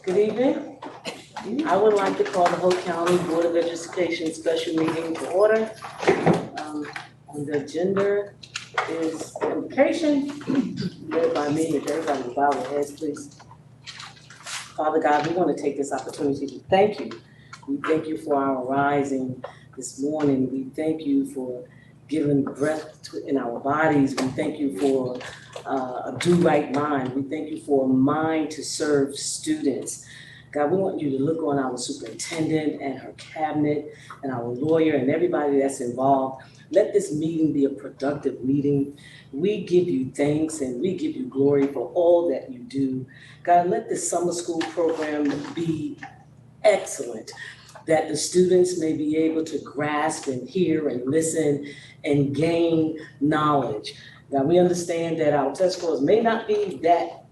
Good evening. I would like to call the Hope County Board of Education special meeting to order. On the agenda is invocation, led by me. If everybody will bow their heads, please. Father God, we want to take this opportunity to thank you. We thank you for our rising this morning. We thank you for giving breath in our bodies. We thank you for a do-right mind. We thank you for a mind to serve students. God, we want you to look on our superintendent and her cabinet and our lawyer and everybody that's involved. Let this meeting be a productive meeting. We give you thanks and we give you glory for all that you do. God, let this summer school program be excellent, that the students may be able to grasp and hear and listen and gain knowledge. Now, we understand that our test scores may not be that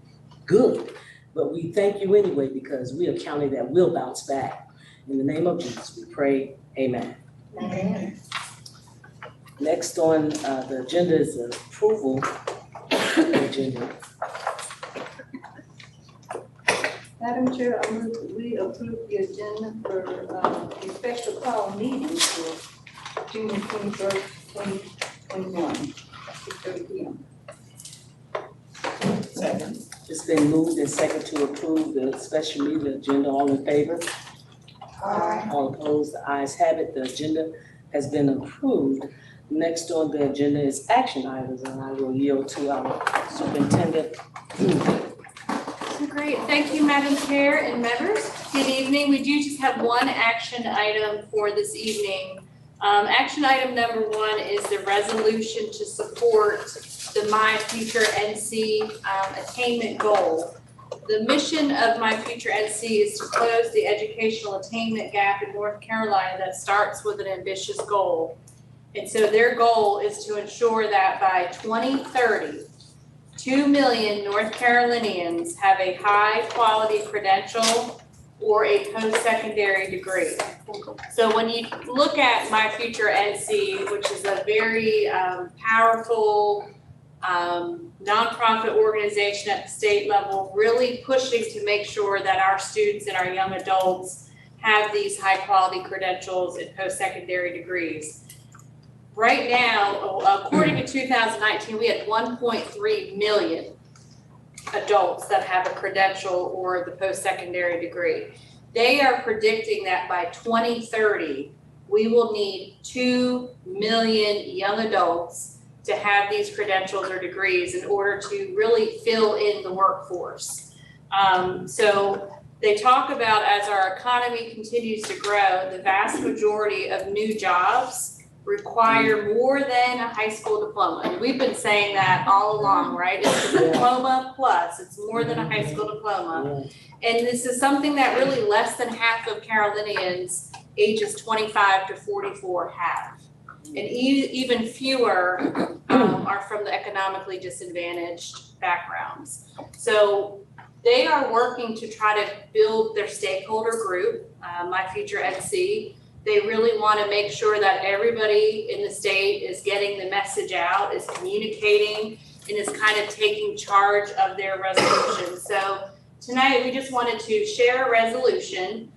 good, but we thank you anyway because we are counting that we'll bounce back. In the name of Jesus, we pray, amen. Amen. Next on the agenda is the approval of the agenda. Madam Chair, I move that we approve the agenda for a special call meeting for June 21st, 2021, 6:30 p.m. Second. It's been moved and second to approve the special meeting agenda. All in favor? Aye. All opposed? The ayes have it. The agenda has been approved. Next on the agenda is action items, and I will yield to our superintendent. Great, thank you, Madam Chair and members. Good evening. We do just have one action item for this evening. Action item number 1 is the resolution to support the My Future NC attainment goal. The mission of My Future NC is to close the educational attainment gap in North Carolina that starts with an ambitious goal. And so their goal is to ensure that by 2030, 2 million North Carolinians have a high-quality credential or a post-secondary degree. So when you look at My Future NC, which is a very powerful nonprofit organization at the state level, really pushing to make sure that our students and our young adults have these high-quality credentials and post-secondary degrees. Right now, according to 2019, we had 1.3 million adults that have a credential or the post-secondary degree. They are predicting that by 2030, we will need 2 million young adults to have these credentials or degrees in order to really fill in the workforce. So they talk about, as our economy continues to grow, the vast majority of new jobs require more than a high school diploma. And we've been saying that all along, right? It's a diploma plus, it's more than a high school diploma. And this is something that really less than half of Carolinians ages 25 to 44 have. And even fewer are from the economically disadvantaged backgrounds. So they are working to try to build their stakeholder group, My Future NC. They really want to make sure that everybody in the state is getting the message out, is communicating, and is kind of taking charge of their resolution. So tonight we just wanted to share a resolution.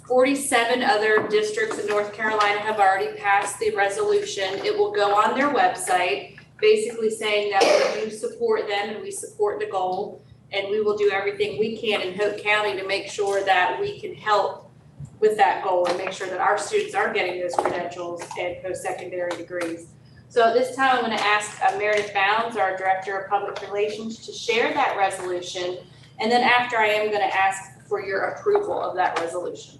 47 other districts in North Carolina have already passed the resolution. It will go on their website, basically saying that we do support them and we support the goal, and we will do everything we can in Hope County to make sure that we can help with that goal and make sure that our students are getting those credentials and post-secondary degrees. So at this time, I'm going to ask Meredith Bounds, our Director of Public Relations, to share that resolution. And then after, I am going to ask for your approval of that resolution.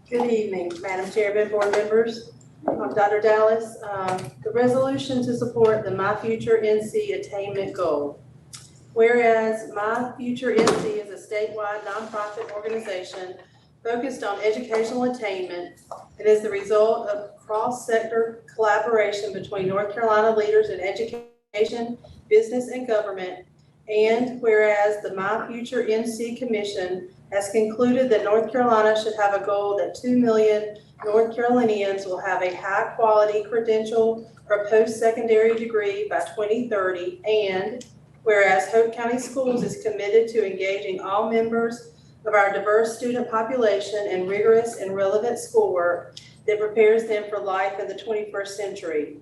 Good evening, Madam Chair, board members. I'm Dr. Dallas. The resolution to support the My Future NC attainment goal. Whereas My Future NC is a statewide nonprofit organization focused on educational attainment, it is the result of cross-sector collaboration between North Carolina leaders in education, business, and government. And whereas the My Future NC Commission has concluded that North Carolina should have a goal that 2 million North Carolinians will have a high-quality credential or post-secondary degree by 2030, and Whereas Hope County Schools is committed to engaging all members of our diverse student population in rigorous and relevant schoolwork that prepares them for life in the 21st century.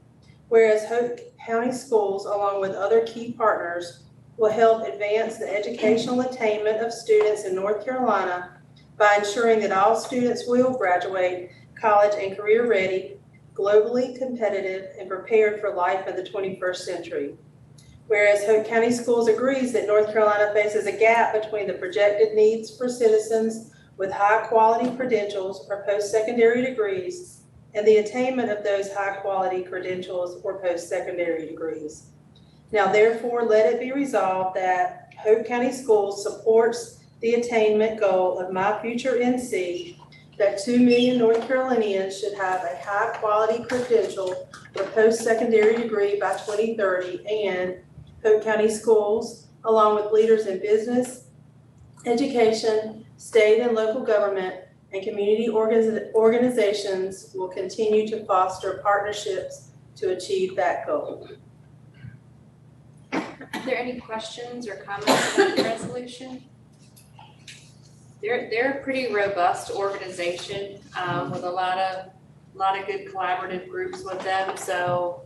Whereas Hope County Schools, along with other key partners, will help advance the educational attainment of students in North Carolina by ensuring that all students will graduate college and career ready, globally competitive, and prepared for life in the 21st century. Whereas Hope County Schools agrees that North Carolina faces a gap between the projected needs for citizens with high-quality credentials or post-secondary degrees and the attainment of those high-quality credentials or post-secondary degrees. Now therefore, let it be resolved that Hope County Schools supports the attainment goal of My Future NC, that 2 million North Carolinians should have a high-quality credential or post-secondary degree by 2030, and Hope County Schools, along with leaders in business, education, state and local government, and community organizations will continue to foster partnerships to achieve that goal. Are there any questions or comments about the resolution? They're a pretty robust organization, with a lot of good collaborative groups with them, so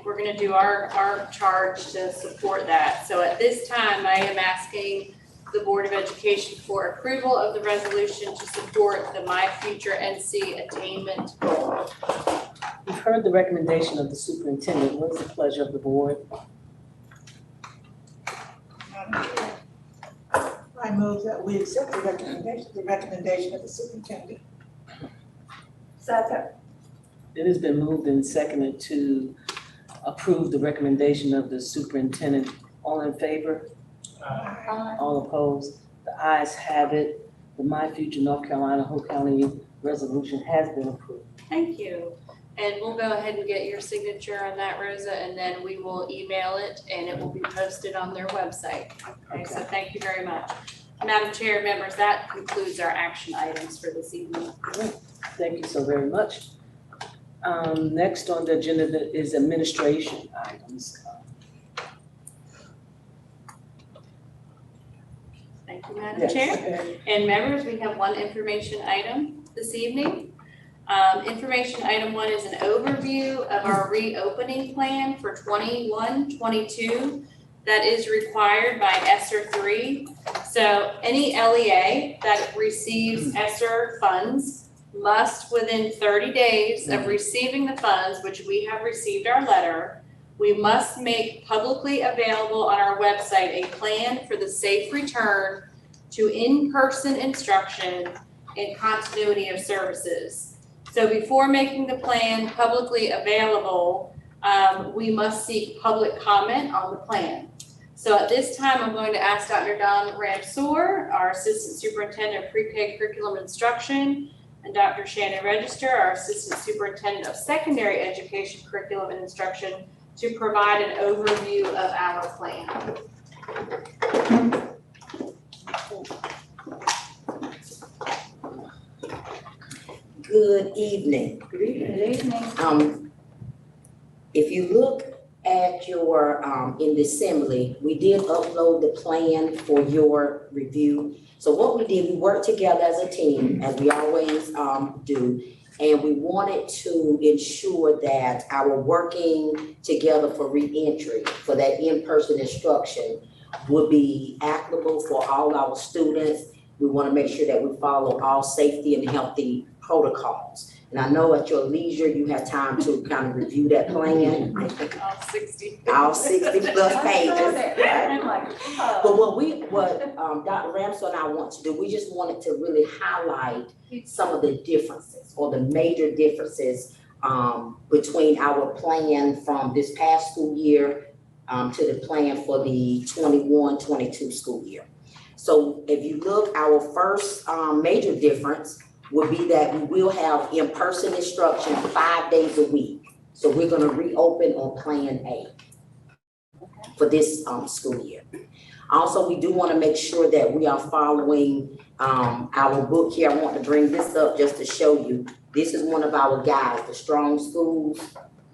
we're gonna do our charge to support that. So at this time, I am asking the Board of Education for approval of the resolution to support the My Future NC attainment goal. You've heard the recommendation of the superintendent. What is the pleasure of the board? I move that we accept the recommendation of the superintendent. Second. It has been moved and seconded to approve the recommendation of the superintendent. All in favor? All opposed? The ayes have it. The My Future North Carolina Hope County resolution has been approved. Thank you. And we'll go ahead and get your signature on that, Rosa, and then we will email it and it will be posted on their website. Okay, so thank you very much. Madam Chair, members, that concludes our action items for this evening. Thank you so very much. Next on the agenda is administration items. Thank you, Madam Yes. Chair. And members, we have one information item this evening. Information item 1 is an overview of our reopening plan for 21-22 that is required by ESSER 3. So any LEA that receives ESSER funds must, within 30 days of receiving the funds, which we have received our letter, we must make publicly available on our website a plan for the safe return to in-person instruction and continuity of services. So before making the plan publicly available, we must seek public comment on the plan. So at this time, I'm going to ask Dr. Don Ramsour, our Assistant Superintendent of Pre-K Curriculum Instruction, and Dr. Shannon Register, our Assistant Superintendent of Secondary Education Curriculum and Instruction, to provide an overview of our plan. Good evening. Good evening. Good evening. If you look at your, in the assembly, we did upload the plan for your review. So what we did, we worked together as a team, as we always do, and we wanted to ensure that our working together for reentry, for that in-person instruction, would be applicable for all our students. We want to make sure that we follow all safety and healthy protocols. And I know at your leisure, you have time to kind of review that plan. All 60. All 60 plus pages, right? I'm like, oh. But what Dr. Ramsey and I want to do, we just wanted to really highlight some of the differences or the major differences between our plan from this past school year to the plan for the 21-22 school year. So if you look, our first major difference would be that we will have in-person instruction 5 days a week. So we're gonna reopen on Plan A for this school year. Also, we do wanna make sure that we are following our book here. I want to bring this up just to show you. This is one of our guides, the Strong Schools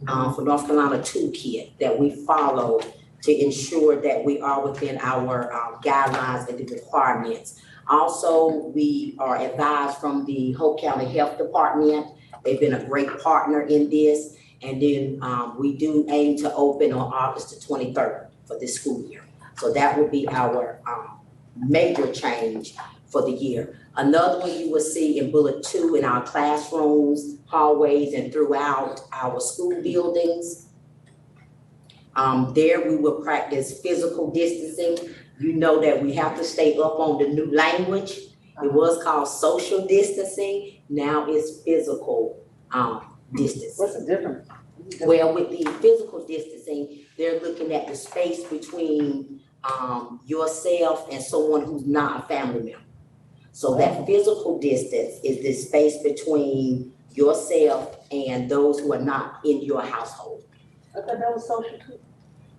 for North Carolina Toolkit that we follow to ensure that we are within our guidelines and the requirements. Also, we are advised from the Hope County Health Department. They've been a great partner in this. And then we do aim to open on August the 23rd for this school year. So that will be our major change for the year. Another one you will see in bullet 2 in our classrooms, hallways, and throughout our school buildings. There we will practice physical distancing. You know that we have to stay up on the new language. It was called social distancing. Now it's physical distancing. What's the difference? Well, with the physical distancing, they're looking at the space between yourself and someone who's not a family member. So that physical distance is the space between yourself and those who are not in your household. I thought that was social too.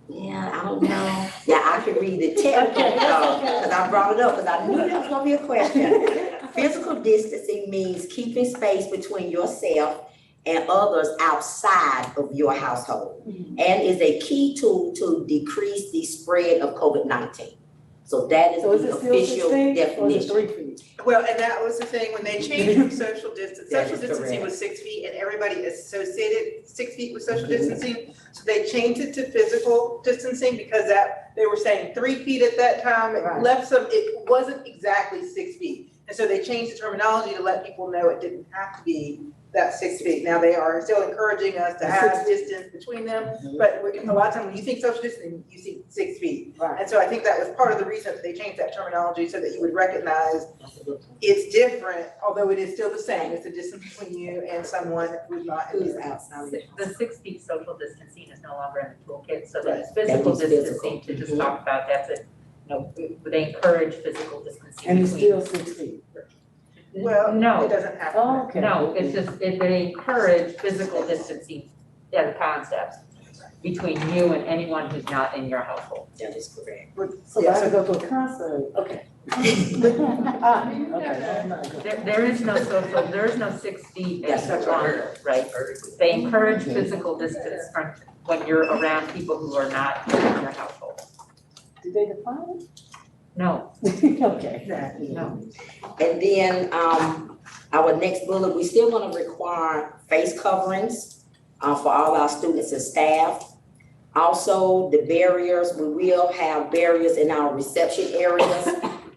Yeah, I don't know. Yeah, I can read the text, because I brought it up, because I knew that was gonna be a question. Physical distancing means keeping space between yourself and others outside of your household, and is a key tool to decrease the spread of COVID-19. So that is So is the it still 6 official feet or is it definition. 3 feet? Well, and that was the thing, when they changed from social distance, That social is distancing correct. was 6 feet and everybody associated 6 feet with social distancing. So they changed it to physical distancing because they were saying 3 feet at that time. It Right. left it wasn't exactly 6 feet. And so they changed the terminology to let people know it didn't have to be that 6 feet. Now they are still encouraging us to have distance between them, but a lot of times when you think social distancing, you think 6 feet. Right. And so I think that was part of the reason that they changed that terminology so that you would recognize it's different, although it is still the same. It's the distance between you and someone who's not in your house. The 6 feet social distancing is no longer in the toolkit, so Right. that's physical That is distancing to just Mhm. talk about, that's it. They encourage physical distancing. And it's between- still 6 feet? Well, it No, doesn't have to. Oh, okay. no, it's just, they encourage physical distancing as a concept between you and anyone who's not in your household. That is correct. So if I have to go to a concert, okay. Ah, okay, I'm not good. There is no social, there is no 6 feet That's as longer, right? They encourage physical distance from when you're around people who are not in your household. Did they define it? No, Okay. no. And then, our next bullet, we still wanna require face coverings, for all our students and staff. Also, the barriers, we will have barriers in our reception areas,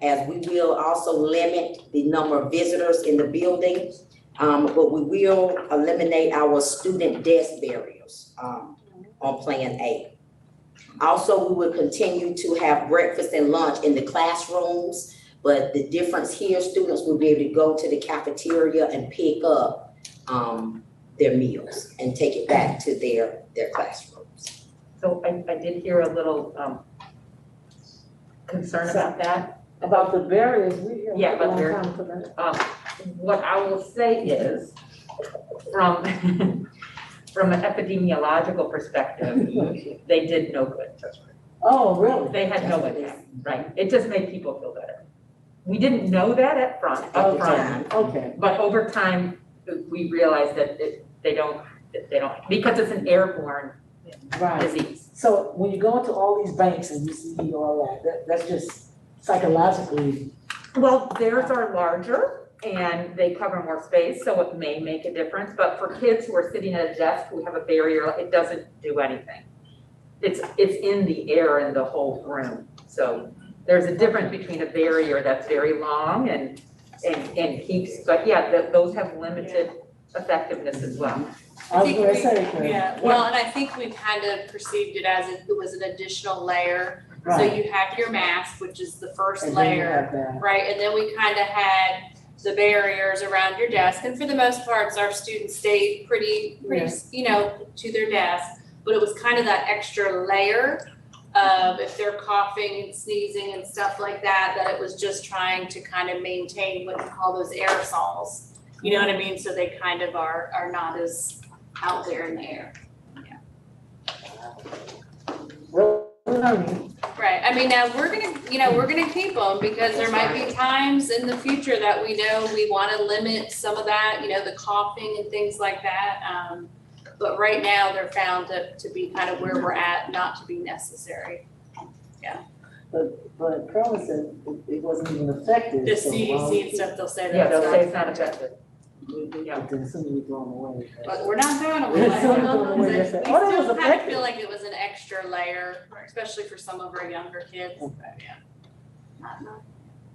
as we will also limit the number of visitors in the building. But we will eliminate our student desk barriers, on Plan A. Also, we will continue to have breakfast and lunch in the classrooms, but the difference here, students will be able to go to the cafeteria and pick up their meals and take it back to their classrooms. So I did hear a little concern about that. About the barriers, we hear Yeah, a but long they're- time for that. What I will say is, from from an epidemiological perspective, they did no good. Oh, really? They had no impact, right? It just made people feel better. We didn't know that up front, time. Okay, but over time, we realized that they don't, because it's an airborne right. disease. So when you go into all these banks and you see all that's just psychologically, Well, theirs are larger and they cover more space, so it may make a difference, but for kids who are sitting at a desk who have a barrier, it doesn't do anything. It's in the air in the whole room, so there's a difference between a barrier that's very long and keeps, but yeah, those have limited effectiveness as well. I was gonna say, Karen. Yeah, well, and I think we kind of perceived it as if it was an additional layer. So Right. you had your mask, which is the first And then you layer, have that. right? And then we kind of had the barriers around your desk. And for the most part, our students stayed pretty, to their desk. But it was kind of that extra layer of if they're coughing and sneezing and stuff like that, that it was just trying to kind of maintain what you call those aerosols. You know what I mean? So they kind of are not as out there in the air. Well, learning. Right, I mean, now we're gonna keep them because there might be times in the future that we know we wanna limit some of that, the coughing and things like that. But right now, they're found to be kind of where we're at, not to be necessary. But Carla said it wasn't even effective. The so, CDC and stuff, they'll say that Yeah, it's they'll say it's not effective. effective. Yeah. But then soon we throw them away. But we're not throwing them Yeah, away. some throw them away, they say, We "Oh, that was still kind of effective." feel like it was an extra layer, especially for some of our younger kids, but yeah. Not.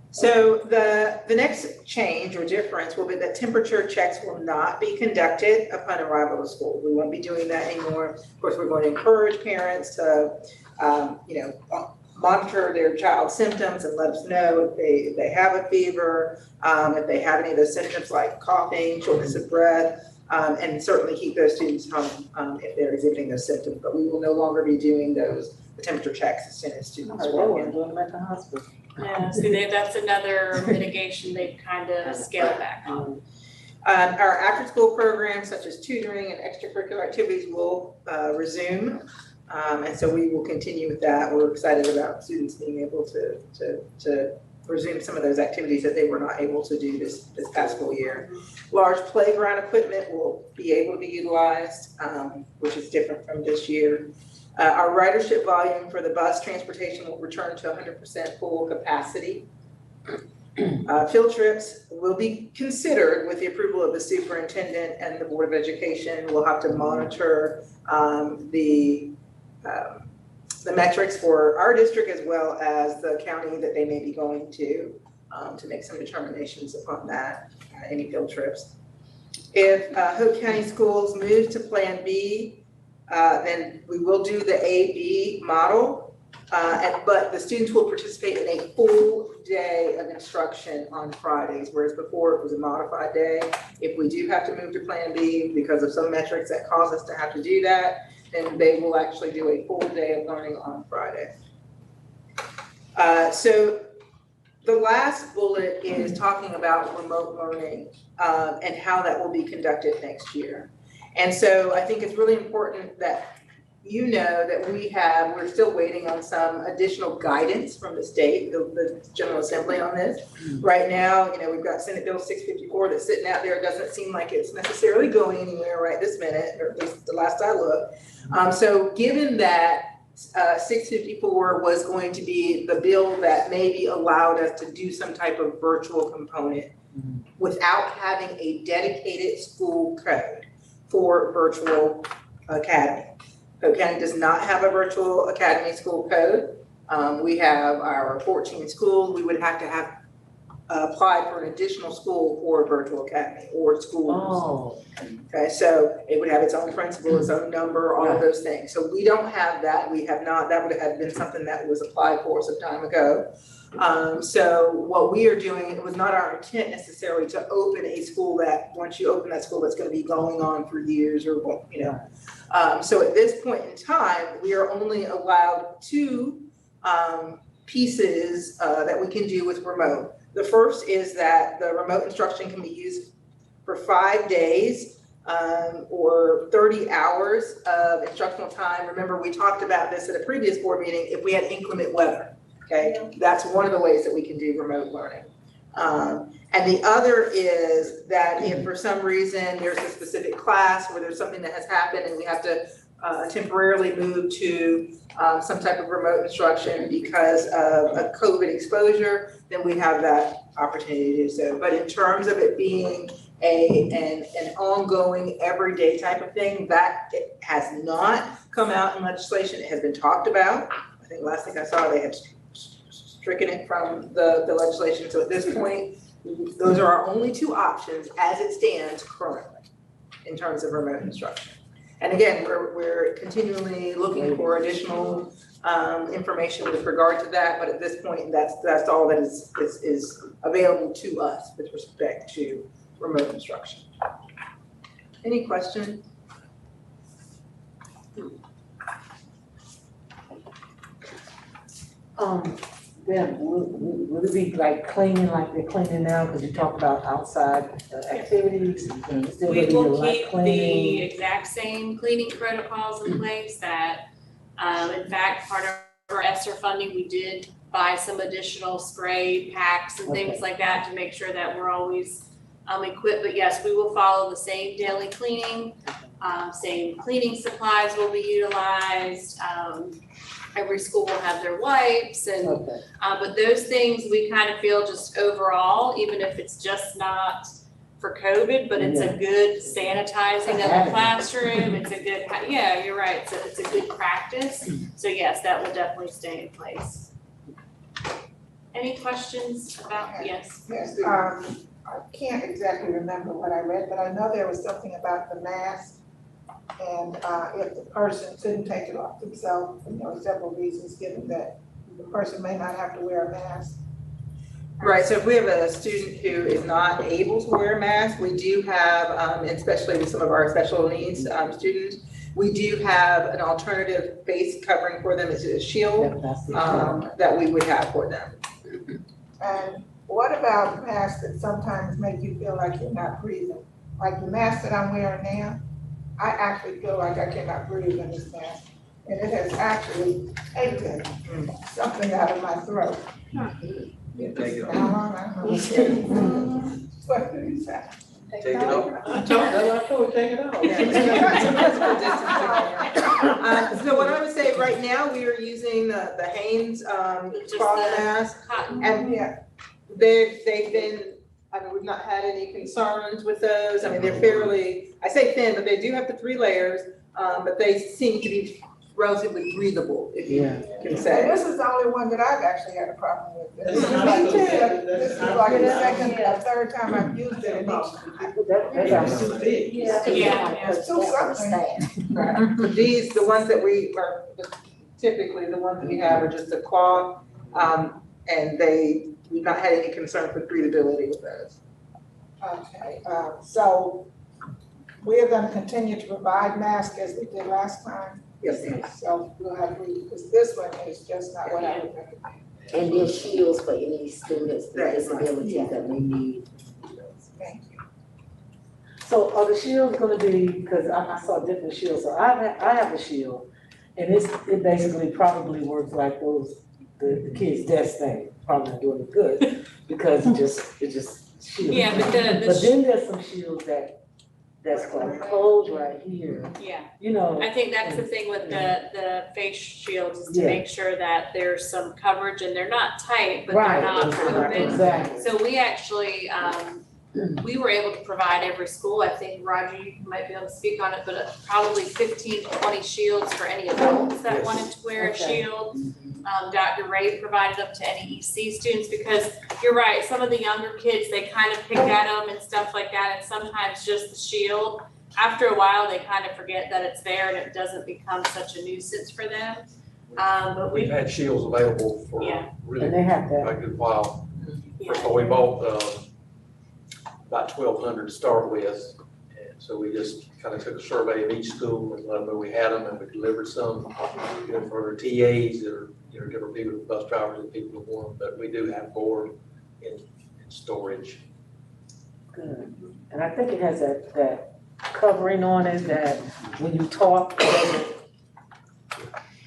So the next change or difference will be that temperature checks will not be conducted upon arrival to school. We won't be doing that anymore. Of course, we're going to encourage parents to, monitor their child's symptoms and let us know if they have a fever, if they have any of those symptoms like coughing, shortness of breath, and certainly keep those students home if they're exhibiting those symptoms. But we will no longer be doing the temperature checks as soon as students They walk weren't in. doing them at the hospital. Yeah, see, that's another mitigation they've kind of scaled back on. Our after-school programs such as tutoring and extracurricular activities will resume. And so we will continue with that. We're excited about students being able to resume some of those activities that they were not able to do this past school year. Large playground equipment will be able to be utilized, which is different from this year. Our ridership volume for the bus transportation will return to 100% full capacity. Field trips will be considered with the approval of the superintendent and the Board of Education. We'll have to monitor the metrics for our district as well as the county that they may be going to make some determinations upon that, any field trips. If Hope County Schools move to Plan B, then we will do the A-B model, but the students will participate in a full day of instruction on Fridays, whereas before it was a modified day. If we do have to move to Plan B because of some metrics that cause us to have to do that, then they will actually do a full day of learning on Friday. So the last bullet is talking about remote learning and how that will be conducted next year. And so I think it's really important that you know that we're still waiting on some additional guidance from the state, the General Assembly on this. Right now, we've got Senate Bill 654 that's sitting out there. It doesn't seem like it's necessarily going anywhere right this minute, or at least the last I looked. So given that 654 was going to be the bill that maybe allowed us to do some type of virtual component without having a dedicated school code for virtual academy. Hope County does not have a virtual academy school code. We have our 14 schools. We would have to have applied for an additional school for a virtual academy or schools. Oh. Okay, so it would have its own principal, its own number, all of those things. So we don't have that. We have not. That would have been something that was applied for some time ago. So what we are doing, it was not our intent necessarily to open a school that, once you open that school, that's going to be going on for years or, so at this point in time, we are only allowed two pieces that we can do with remote. The first is that the remote instruction can be used for 5 days or 30 hours of instructional time. Remember, we talked about this at a previous board meeting, if we had inclement weather. Okay, that's one of the ways that we can do remote learning. And the other is that if for some reason there's a specific class where there's something that has happened and we have to temporarily move to some type of remote instruction because of a COVID exposure, then we have that opportunity to do so. But in terms of it being an ongoing everyday type of thing, that it has not come out in legislation. It has been talked about. I think last thing I saw, they had stricken it from the legislation. So at this point, those are our only two options as it stands currently in terms of remote instruction. And again, we're continually looking for additional information with regard to that, but at this point, that's all that is available to us with respect to remote instruction. Any questions? Then would it be like cleaning like they're cleaning now, because you talk about outside activities? Still We gonna be will like keep the cleaning? exact same cleaning protocols in place that, in fact, part of our ESSER funding, we did buy some additional spray packs and things like that to make sure that we're always equipped. But yes, we will follow the same daily cleaning Same cleaning supplies will be utilized. Every school will have their wipes and, Okay. but those things we kind of feel just overall, even if it's just not for COVID, but it's a good sanitizing of the classroom. It's a good, yeah, you're right. So it's a good practice. So yes, that will definitely stay in place. Any questions about, yes? Yes, I can't exactly remember what I read, but I know there was something about the mask. And if the person couldn't take it off themselves, several reasons given that the person may not have to wear a mask. Right, so if we have a student who is not able to wear a mask, we do have, especially with some of our special needs students, we do have an alternative face covering for them, it's a shield that we would have for them. And what about masks that sometimes make you feel like you're not breathing? Like the mask that I'm wearing now, I actually feel like I cannot breathe in this mask. And it has actually taken something out of my throat. Take it off. How long? I don't know. What do you say? Take it off. I told you, take it off. So what I would say, right now, we are using the Hanes Just cloth the mask. Cotton. And Yeah, they've been, we've not had any concerns with those. I mean, they're fairly, I say thin, but they do have the 3 layers, but they seem to be relatively breathable, if you can and say. this is the only one that I've actually had a problem with. This is Me like too. this is like the second or third time I've used it, and That's too big. Yeah. it's too something. But these, the ones that we are, typically the ones that we have are just a cloth, and we've not had any concern for breathability with those. Okay, so we are gonna continue to provide masks as we did last time. Yes, ma'am. So we'll have to, because this one is just not what I would recommend. And there's shields for any students with Right. disabilities that may need. Thank you. So are the shields gonna be, because I saw different shields, so I have a shield, and it basically probably works like the kids' desk thing, probably not doing it good, because it just shields. Yeah, but the But then there's some shields that's like closed right here, yeah. you know. I think that's the thing with the face shields is to Yeah. make sure that there's some coverage and they're not tight, but they're Right, not open. exactly. So we actually, we were able to provide every school, I think, Roger, you might be able to speak on it, but probably 15 to 20 shields for any adults that Yes. wanted to wear a Okay. shield. Dr. Ray provided them to any EC students because you're right, some of the younger kids, they kind of pick at them and stuff like that, and sometimes just the shield, after a while, they kind of forget that it's there and it doesn't become such a nuisance for them. But We've had shields available for Yeah. really And they have that. a good while. yeah. So we bought about 1,200 to start with. And so we just kind of took a survey of each school and let them know we had them, and we delivered some, for our TAs that are, different people, bus drivers and people who want them, but we do have more in storage. Good. And I think it has that covering on it that when you talk,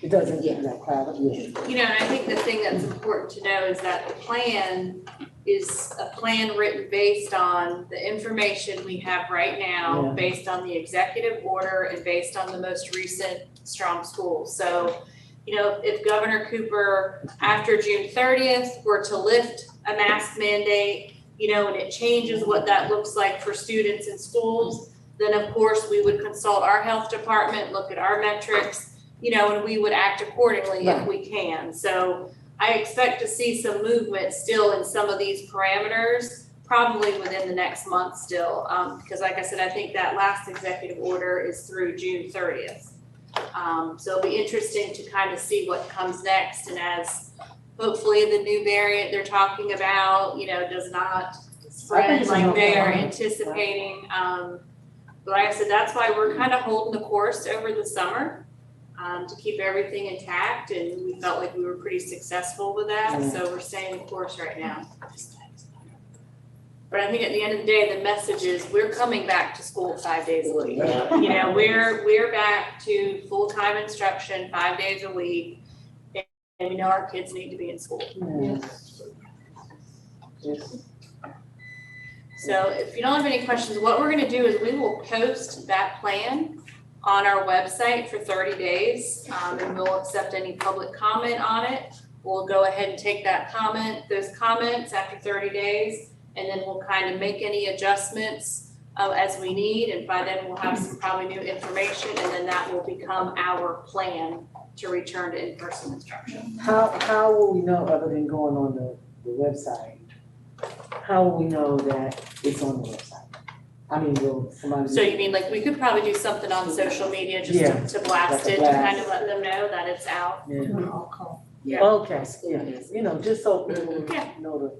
it doesn't get that cloud. Yeah. You know, and I think the thing that's important to know is that the plan is a plan written based on the information we have right now, Yeah. based on the executive order and based on the most recent strong schools. So, if Governor Cooper, after June 30th, were to lift a mask mandate, and it changes what that looks like for students in schools, then of course we would consult our health department, look at our metrics, and we would act accordingly if we can. So I expect to see some movement still in some of these parameters, probably within the next month still. Because like I said, I think that last executive order is through June 30th. So it'll be interesting to kind of see what comes next, and as hopefully the new variant they're talking about, does not spread like they are anticipating. But like I said, that's why we're kind of holding the course over the summer, to keep everything intact, and we felt like we were pretty successful with that, so we're staying the course right now. But I think at the end of the day, the message is we're coming back to school 5 days a week. We're back to full-time instruction 5 days a week, and we know our kids need to be in school. Yes. So if you don't have any questions, what we're gonna do is we will post that plan on our website for 30 days, and we'll accept any public comment on it. We'll go ahead and take those comments after 30 days, and then we'll kind of make any adjustments as we need, and by then we'll have some probably new information, and then that will become our plan to return to in-person instruction. How will we know, other than going on the website, how will we know that it's on the website? I mean, will somebody? So you mean like we could probably do something on social media just Yeah, to blast like a it, to blast. kind of let them know that it's out? Yeah. Yeah. Okay, yeah, you know, just so people Yeah. know the.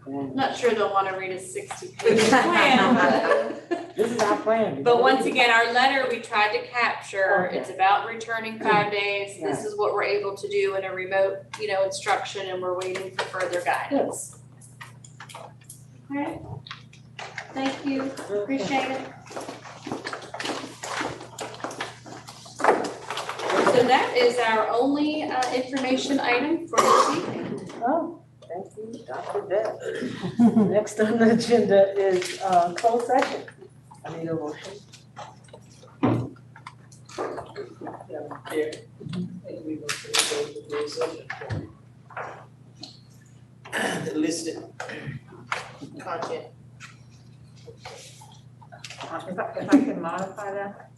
I'm not sure they'll wanna read a 60-page plan, This is our plan. but once again, our letter, we tried to capture, Okay. it's about returning 5 days. This is what we're able to do in a remote, instruction, and we're waiting for further guidance. Alright, thank you, appreciate it. So that is our only information item for this evening. Oh, thank you, Dr. Beth. Next on the agenda is closed session. I need a motion. The listed content. If I can modify that,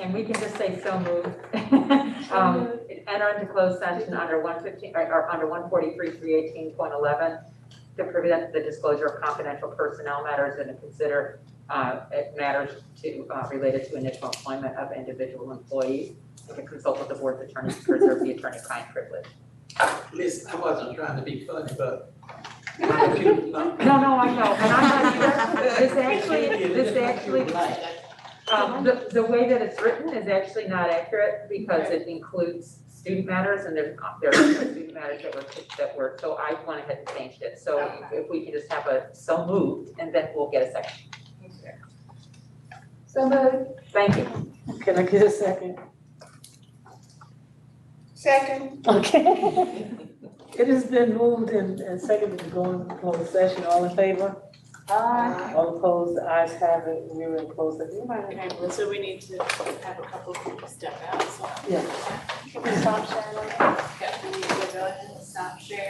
and we can just say so moved. Enter into closed session under 115, or under 143-318.11 to prevent the disclosure of confidential personnel matters and to consider matters related to initial employment of individual employees, and to consult with the board's attorney to preserve the attorney-client privilege. Listen, I wasn't trying to be funny, but. No, I know, and I'm not either. This actually, the way that it's written is actually not accurate because it includes student matters and there are student matters that were, so I went ahead and changed it. So if we can just have a so moved and then we'll get a second. So moved. Thank you. Can I get a second? Second, Okay. It has been moved and seconded to go into closed session. All in favor? Aye. All opposed? The ayes have it. We're in closed session. Okay, well, so we need to have a couple of people step out, so. Yeah. Can we stop sharing? Okay, we need to go ahead and stop sharing.